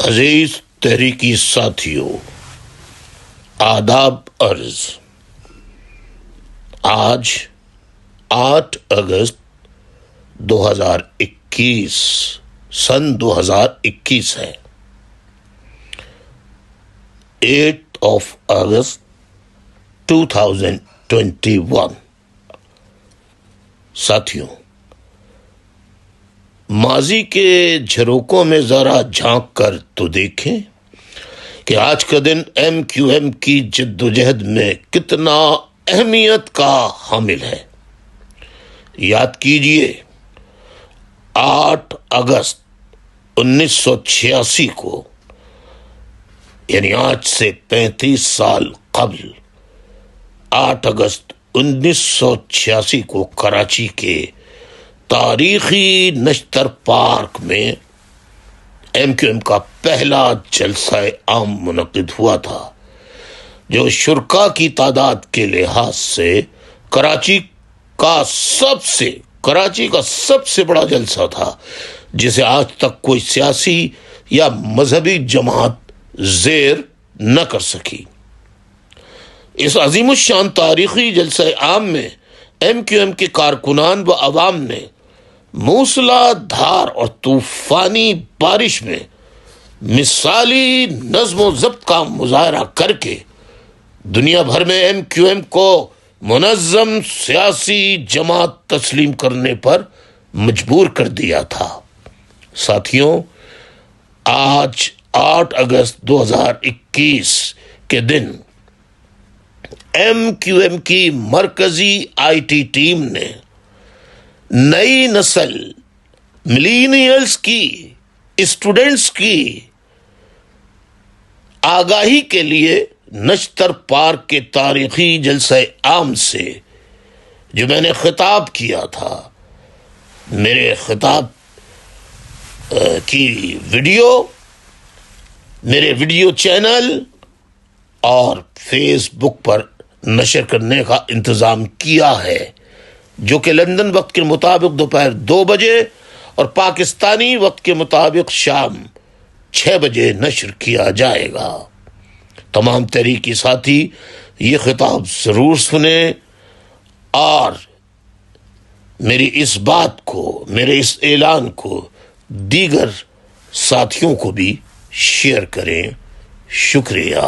عزیز تحریکی ساتھیوں، آداب عرض۔ آج 8 اگست 2021 سن 2021 ہے۔ 8 اگست 2021۔ ساتھیوں، ماضی کے جھروکوں میں ذرا جھانک کر تو دیکھیں کہ آج کا دن ایم کیو ایم کی جدوجہد میں کتنا اہمیت کا حامل ہے۔ یاد کیجئے، 8 اگست 1986 کو، یعنی آج سے 35 سال قبل، 8 اگست 1986 کو کراچی کے تاریخی نشتر پارک میں ایم کیو ایم کا پہلا جلسہ عام منعقد ہوا تھا، جو شرکاء کی تعداد کے لحاظ سے کراچی کا سب سے بڑا جلسہ تھا، جسے آج تک کوئی سیاسی یا مذہبی جماعت زیر نہ کر سکی۔ اس عظیم الشان تاریخی جلسہ عام میں ایم کیو ایم کے کارکنان و عوام نے موسلا دھار اور طوفانی بارش میں مثالی نظم و ضبط کا مظاہرہ کر کے دنیا بھر میں ایم کیو ایم کو منظم سیاسی جماعت تسلیم کرنے پر مجبور کر دیا تھا۔ ساتھیوں، آج 8 اگست 2021 کے دن ایم کیو ایم کی مرکزی آئی ٹی ٹیم نے نئی نسل ملینیلز کی اسٹوڈنٹس کی آگاہی کے لیے نشتر پارک کے تاریخی جلسہ عام سے جو میں نے خطاب کیا تھا، میرے خطاب کی ویڈیو میرے ویڈیو چینل اور فیس بک پر نشر کرنے کا انتظام کیا ہے، جو کہ لندن وقت کے مطابق دوپہر 2 بجے اور پاکستانی وقت کے مطابق شام 6 بجے نشر کیا جائے گا۔ تمام تحریکی ساتھی یہ خطاب ضرور سنیں اور میری اس بات کو، میرے اس اعلان کو دیگر ساتھیوں کو بھی شیئر کریں۔ شکریہ۔